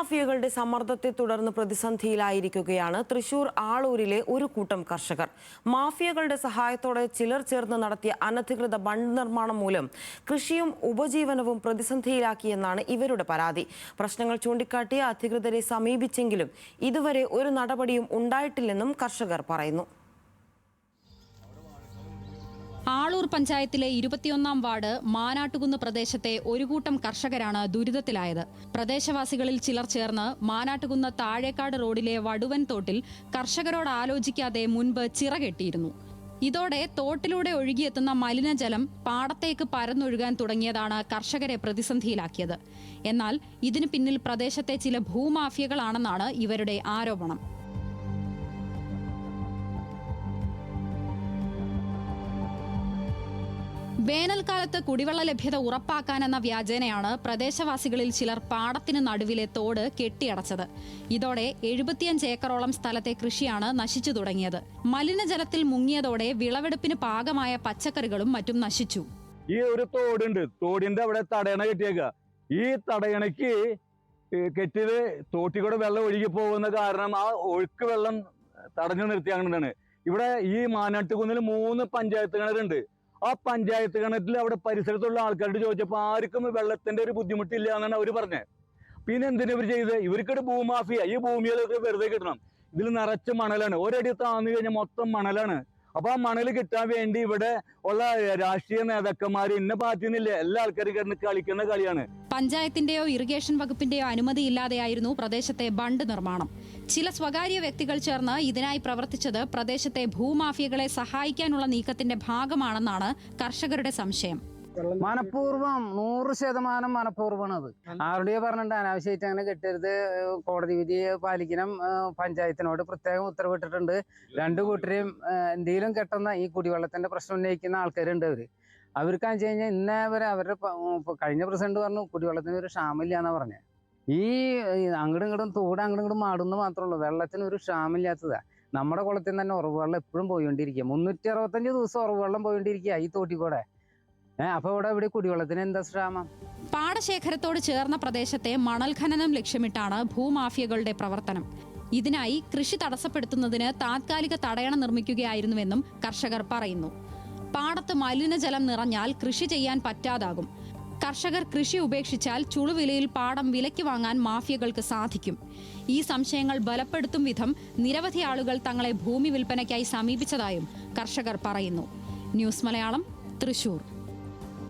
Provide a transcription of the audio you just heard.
ഭൂമാഫിയകളുടെ സമ്മർദ്ദത്തെ തുടർന്ന് പ്രതിസന്ധിയിലായിരിക്കുകയാണ് തൃശൂർ ആളൂരിലെ ഒരു കൂട്ടം കർഷകർ. മാഫിയകളുടെ സഹായത്തോടെ ചിലർ ചേർന്ന് നടത്തിയ അനധികൃത ബണ്ട് നിർമ്മാണം മൂലം കൃഷിയും ഉപജീവനവും പ്രതിസന്ധിയിലാക്കിയെന്നാണ് ഇവരുടെ പരാതി. പ്രശ്നങ്ങൾ ചൂണ്ടിക്കാട്ടി അധികൃതരെ സമീപിച്ചെങ്കിലും ഇതുവരെ ഒരു നടപടിയും ഉണ്ടായിട്ടില്ലെന്നും കർഷകർ പറയുന്നു. ആളൂർ പഞ്ചായത്തിലെ 21-ാം വാർഡ് മാനാട്ടുകുന്ന് പ്രദേശത്തെ ഒരു കൂട്ടം കർഷകരാണ് ദുരിതത്തിലായത്. പ്രദേശവാസികളിൽ ചിലർ ചേർന്ന് മാനാട്ടുകുന്ന് താഴേക്കാട് റോഡിലെ വടുവൻ തോട്ടിൽ കർഷകരോട് ആലോചിക്കാതെ മുൻപ് ചിറകെട്ടിയിരുന്നു. ഇതോടെ തോട്ടിലൂടെ ഒഴുകിയെത്തുന്ന മലിനജലം പാടത്തേക്ക് പരന്നൊഴുകാൻ തുടങ്ങിയതാണ് കർഷകരെ പ്രതിസന്ധിയിലാക്കിയത്. എന്നാൽ ഇതിനു പിന്നിൽ പ്രദേശത്തെ ചില ഭൂമാഫിയകളാണെന്നാണ് ഇവരുടെ ആരോപണം. വേനൽക്കാലത്ത് കുടിവെള്ള ലഭ്യത ഉറപ്പാക്കാനെന്ന വ്യാജേനയാണ് പ്രദേശവാസികളിൽ ചിലർ പാടത്തിന് നടുവിലെ തോട് കെട്ടിയടച്ചത്. ഇതോടെ 75 ഏക്കറോളം സ്ഥലത്തെ കൃഷിയാണ് നശിച്ചു തുടങ്ങിയത്. മലിനജലത്തിൽ മുങ്ങിയതോടെ വിളവെടുപ്പിന് പാകമായ പച്ചക്കറികളും മറ്റും നശിച്ചു. ഈ ഒരു തോടുണ്ട്, തോടിന്റെ അവിടെ തടയണ കെട്ടിയേക്ക. ഈ തടയണയ്ക്ക് കെട്ടിയത് തോട്ടിക്കൂടെ വെള്ളം ഒഴുകി പോകുന്ന കാരണം ആ ഒഴുക്ക് വെള്ളം തടഞ്ഞു നിർത്തി. അങ്ങനെയാണ് ഇവിടെ ഈ മാനാട്ടുകുന്നിൽ 3 പഞ്ചായത്ത് കിണറുണ്ട്. ആ പഞ്ചായത്ത് കിണറ്റിൽ അവിടെ പരിസരത്തുള്ള ആൾക്കാരോട് ചോദിച്ചപ്പോൾ ആർക്കും വെള്ളത്തിന്റെ ഒരു ബുദ്ധിമുട്ടില്ല എന്നാണ് അവർ പറഞ്ഞത്. പിന്നെ എന്തിനാ ഇവർ ചെയ്തത്? ഇവർക്കൊരു ഭൂമാഫിയ. ഈ ഭൂമികളൊക്കെ വെറുതെ കിട്ടണം. ഇതിൽ നിറച്ച് മണലാണ്. ഒരടി താന്നു കഴിഞ്ഞാൽ മൊത്തം മണലാണ്. അപ്പൊ ആ മണൽ കിട്ടാൻ വേണ്ടി ഇവിടെ ഉള്ള രാഷ്ട്രീയ നേതാക്കന്മാർ ഇന്ന പാർട്ടിന്നില്ല, എല്ലാ ആൾക്കാരും കിടന്ന് കളിക്കുന്ന കളിയാണ്. പഞ്ചായത്തിന്റെയോ ഇറിഗേഷൻ വകുപ്പിന്റെയോ അനുമതിയില്ലാതെയായിരുന്നു പ്രദേശത്തെ ബണ്ട് നിർമ്മാണം. ചില സ്വകാര്യ വ്യക്തികൾ ചേർന്ന് ഇതിനായി പ്രവർത്തിച്ചത് പ്രദേശത്തെ ഭൂമാഫിയകളെ സഹായിക്കാനുള്ള നീക്കത്തിന്റെ ഭാഗമാണെന്നാണ് കർഷകരുടെ സംശയം. മനഃപൂർവ്വം 100% മനഃപൂർവ്വമാണ്. അത് ആരുടെയോ പറഞ്ഞിട്ട് അനാവശ്യമായിട്ട് അങ്ങനെ കെട്ടരുത്, കോടതി വിധിയെ പാലിക്കണം, പഞ്ചായത്തിനോട് പ്രത്യേകം ഉത്തരവിട്ടിട്ടുണ്ട്. 2 കൂട്ടരെയും എന്തെങ്കിലും കെട്ടുന്ന ഈ കുടിവെള്ളത്തിന്റെ പ്രശ്നം ഉന്നയിക്കുന്ന ആൾക്കാരുണ്ട്. അവർക്കാന്ന് വെച്ച് കഴിഞ്ഞാൽ ഇന്നേവരെ അവരുടെ കഴിഞ്ഞ പ്രസിഡന്റ് പറഞ്ഞു കുടിവെള്ളത്തിന് ഒരു ക്ഷാമില്ല എന്നാ പറഞ്ഞത്. ഈ അങ്ങോട്ടും ഇങ്ങോട്ടും തോട് അങ്ങോട്ടും ഇങ്ങോട്ടും മാടുന്ന മാത്രമേ ഉള്ളൂ, വെള്ളത്തിന് ഒരു ക്ഷാമില്ലാത്തതാ. നമ്മുടെ കുളത്തിൽ തന്നെ ഉറവുവെള്ളം എപ്പോഴും പോയിക്കൊണ്ടിരിക്കുക. 365 ദിവസം ഉറവുവെള്ളം പോയിക്കൊണ്ടിരിക്കുക ഈ തോട്ടിക്കൂടെ. അപ്പൊ ഇവിടെ കുടിവെള്ളത്തിന് എന്താ ക്ഷാമം? പാടശേഖരത്തോട് ചേർന്ന പ്രദേശത്തെ മണൽ ഖനനം ലക്ഷ്യമിട്ടാണ് ഭൂമാഫിയകളുടെ പ്രവർത്തനം. ഇതിനായി കൃഷി തടസ്സപ്പെടുത്തുന്നതിന് താത്കാലിക തടയണ നിർമ്മിക്കുകയായിരുന്നുവെന്നും കർഷകർ പറയുന്നു. പാടത്ത് മലിനജലം നിറഞ്ഞാൽ കൃഷി ചെയ്യാൻ പറ്റാതാകും. കർഷകർ കൃഷി ഉപേക്ഷിച്ചാൽ ചുളുവിലയിൽ പാടം വിലയ്ക്ക് വാങ്ങാൻ മാഫിയകൾക്ക് സാധിക്കും. ഈ സംശയങ്ങൾ ബലപ്പെടുത്തും വിധം നിരവധി ആളുകൾ തങ്ങളെ ഭൂമി വിൽപ്പനയ്ക്കായി സമീപിച്ചതായും കർഷകർ പറയുന്നു. ന്യൂസ് മലയാളം, തൃശൂർ.